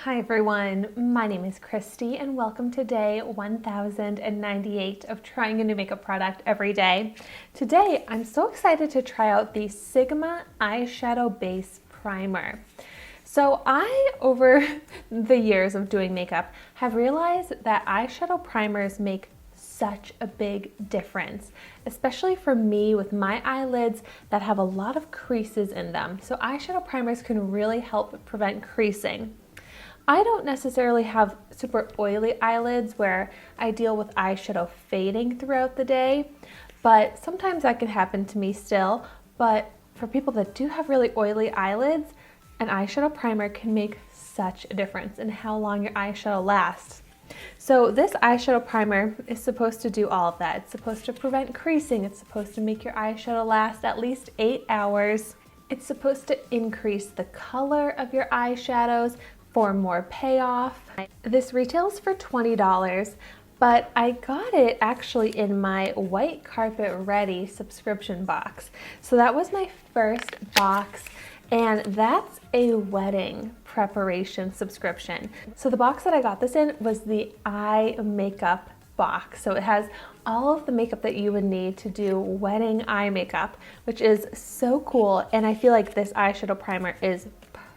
Hi everyone, my name is Christy and welcome to day 1098 of trying a new makeup product every day. Today I'm so excited to try out the SIGMA Eyeshadow Base Primer. So over the years of doing makeup, have realized that eyeshadow primers make such a big difference, especially for me with my eyelids that have a lot of creases in them. So eyeshadow primers can really help prevent creasing. I don't necessarily have super oily eyelids where I deal with eyeshadow fading throughout the day, but sometimes that can happen to me still. But for people that do have really oily eyelids, an eyeshadow primer can make such a difference in how long your eyeshadow lasts. So this eyeshadow primer is supposed to do all of that. It's supposed to prevent creasing. It's supposed to make your eyeshadow last at least 8 hours. It's supposed to increase the color of your eyeshadows for more payoff. This retails for $20, but I got it actually in my White Carpet Ready subscription box. So that was my first box, and that's a wedding preparation subscription. So the box that I got this in was the eye makeup box. So it has all of the makeup that you would need to do wedding eye makeup, which is so cool. And I feel like this eyeshadow primer is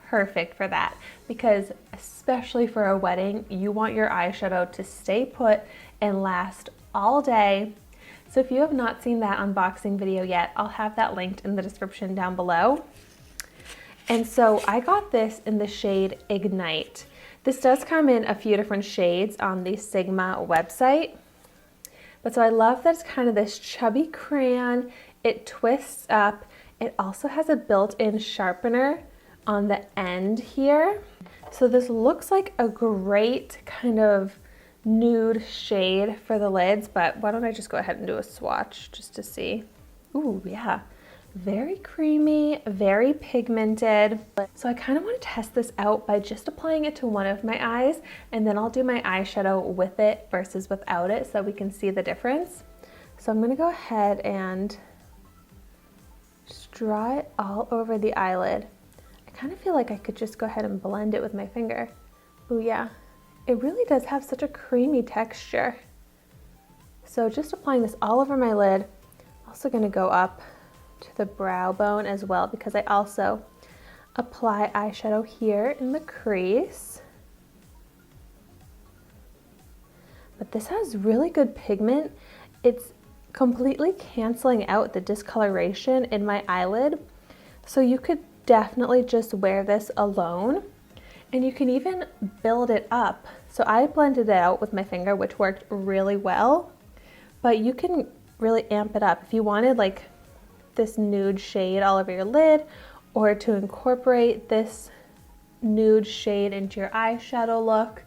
perfect for that, because especially for a wedding, you want your eyeshadow to stay put and last all day. So if you have not seen that unboxing video yet, I'll have that linked in the description down below. And so I got this in the shade Ignite. This does come in a few different shades on the Sigma website. But so I love that it's kind of this chubby crayon. It twists up. It also has a built-in sharpener on the end here. So this looks like a great kind of nude shade for the lids, but why don't I just go ahead and do a swatch just to see. Ooh, yeah, very creamy, very pigmented. So I kind of want to test this out by just applying it to one of my eyes, and then I'll do my eyeshadow with it versus without it so we can see the difference. So I'm going to go ahead and just draw it all over the eyelid. I kind of feel like I could just go ahead and blend it with my finger. Oh yeah, it really does have such a creamy texture. So just applying this all over my lid. Also going to go up to the brow bone as well, because I also apply eyeshadow here in the crease. But this has really good pigment. It's completely canceling out the discoloration in my eyelid. So you could definitely just wear this alone, and you can even build it up. So I blended it out with my finger, which worked really well, but you can really amp it up if you wanted like this nude shade all over your lid, or to incorporate this nude shade into your eyeshadow look.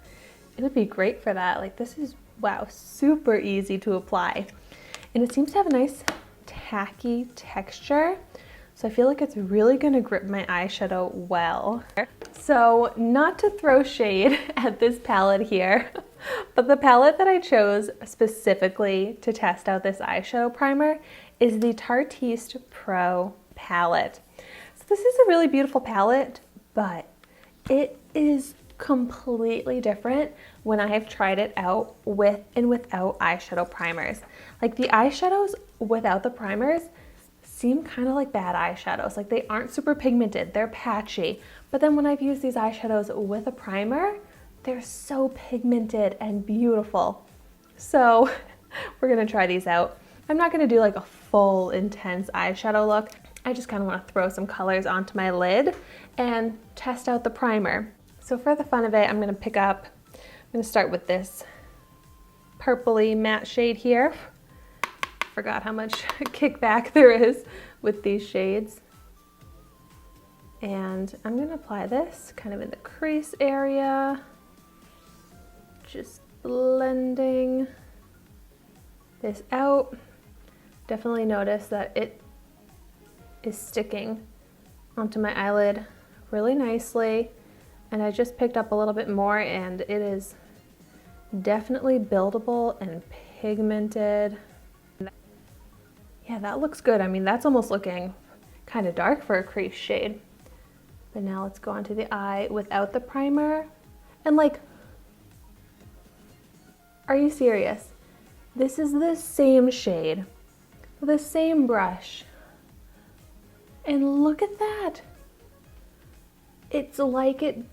It would be great for that. Like, this is, wow, super easy to apply, and it seems to have a nice tacky texture. So I feel like it's really gonna grip my eyeshadow well. So not to throw shade at this palette here, but the palette that I chose specifically to test out this eyeshadow primer is the Tartiste Pro palette. So this is a really beautiful palette, but it is completely different when I have tried it out with and without eyeshadow primers. Like, the eyeshadows without the primers seem kind of like bad eyeshadows. Like, they aren't super pigmented, they're patchy. But then when I've used these eyeshadows with a primer, they're so pigmented and beautiful. So we're gonna try these out. I'm not gonna do like a full intense eyeshadow look. I just kind of want to throw some colors onto my lid and test out the primer. So for the fun of it, I'm gonna start with this purpley matte shade here. Forgot how much kickback there is with these shades. And I'm gonna apply this kind of in the crease area, just blending this out. Definitely notice that it is sticking onto my eyelid really nicely. And I just picked up a little bit more, and it is definitely buildable and pigmented. Yeah, that looks good. I mean, that's almost looking kind of dark for a crease shade. But now let's go onto the eye without the primer. And like, are you serious? This is the same shade, the same brush. And look at that. It's like it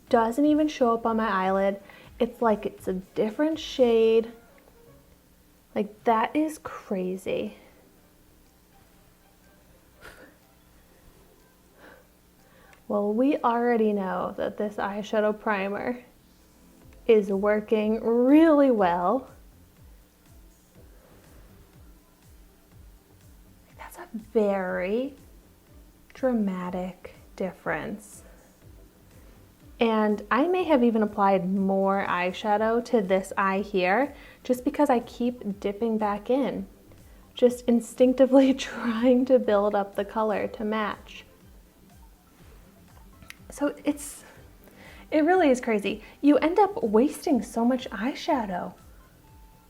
doesn't even show up on my eyelid. It's like it's a different shade. Like, that is crazy. Well, we already know that this eyeshadow primer is working really well. That's a very dramatic difference. And I may have even applied more eyeshadow to this eye here just because I keep dipping back in, just instinctively trying to build up the color to match. So it really is crazy. You end up wasting so much eyeshadow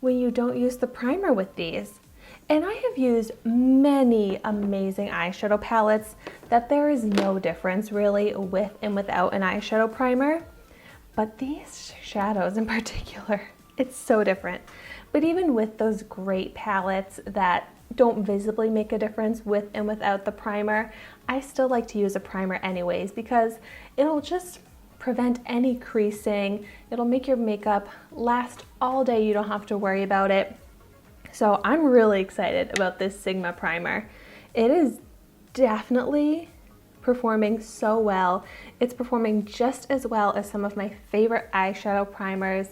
when you don't use the primer with these. And I have used many amazing eyeshadow palettes that there is no difference really with and without an eyeshadow primer. But these shadows in particular, it's so different. But even with those great palettes that don't visibly make a difference with and without the primer, I still like to use a primer anyways because it'll just prevent any creasing. It'll make your makeup last all day. You don't have to worry about it. So I'm really excited about this Sigma primer. It is definitely performing so well. It's performing just as well as some of my favorite eyeshadow primers,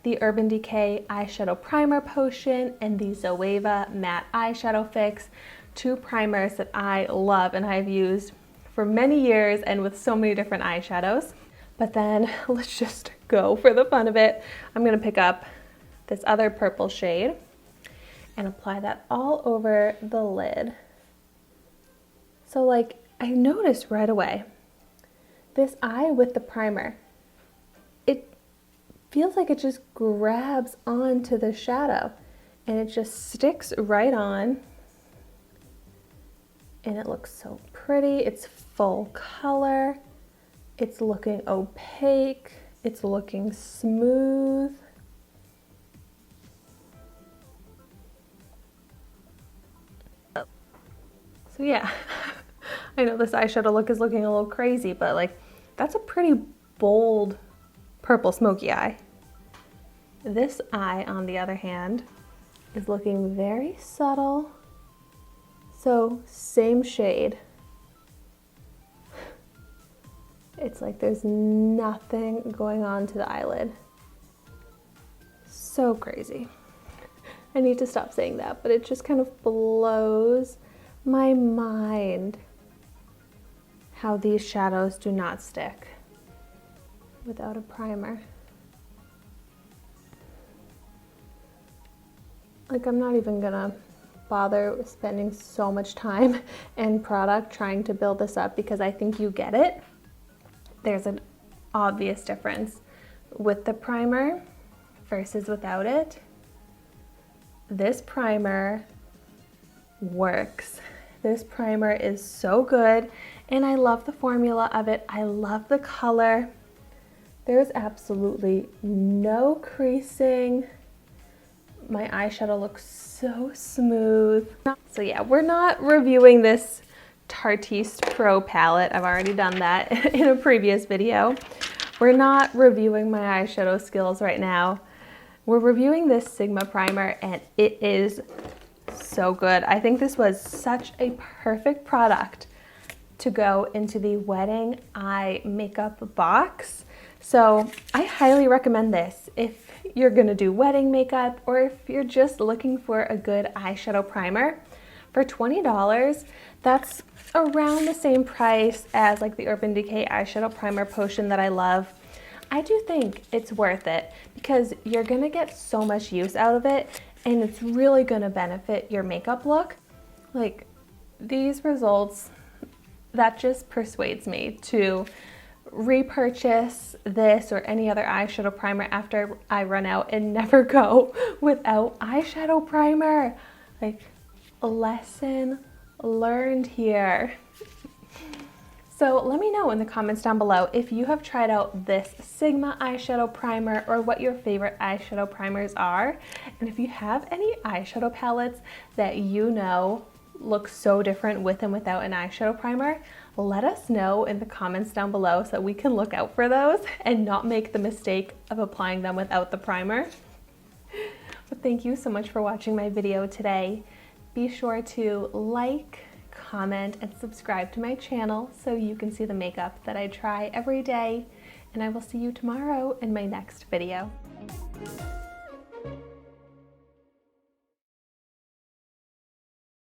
the Urban Decay Eyeshadow Primer Potion and the Zoeva Matte Eyeshadow Fix, two primers that I love and I've used for many years and with so many different eyeshadows. But then let's just go for the fun of it. I'm gonna pick up this other purple shade and apply that all over the lid. So like, I noticed right away, this eye with the primer, it feels like it just grabs onto the shadow and it just sticks right on. And it looks so pretty. It's full color. It's looking opaque. It's looking smooth. So yeah, I know this eyeshadow look is looking a little crazy, but like, that's a pretty bold purple smoky eye. This eye, on the other hand, is looking very subtle. So same shade. It's like there's nothing going on to the eyelid. So crazy. I need to stop saying that, but it just kind of blows my mind how these shadows do not stick without a primer. Like, I'm not even gonna bother spending so much time and product trying to build this up because I think you get it. There's an obvious difference with the primer versus without it. This primer works. This primer is so good and I love the formula of it. I love the color. There's absolutely no creasing. My eyeshadow looks so smooth. So yeah, we're not reviewing this Tartiste Pro palette. I've already done that in a previous video. We're not reviewing my eyeshadow skills right now. We're reviewing this Sigma primer and it is so good. I think this was such a perfect product to go into the wedding eye makeup box. So I highly recommend this if you're gonna do wedding makeup or if you're just looking for a good eyeshadow primer. For $20, that's around the same price as like the Urban Decay Eyeshadow Primer Potion that I love. I do think it's worth it because you're gonna get so much use out of it and it's really gonna benefit your makeup look. Like, these results, that just persuades me to repurchase this or any other eyeshadow primer after I run out and never go without eyeshadow primer. Like, a lesson learned here. So let me know in the comments down below if you have tried out this Sigma eyeshadow primer or what your favorite eyeshadow primers are. And if you have any eyeshadow palettes that you know look so different with and without an eyeshadow primer, let us know in the comments down below so that we can look out for those and not make the mistake of applying them without the primer. But thank you so much for watching my video today. Be sure to like, comment, and subscribe to my channel so you can see the makeup that I try every day. And I will see you tomorrow in my next video.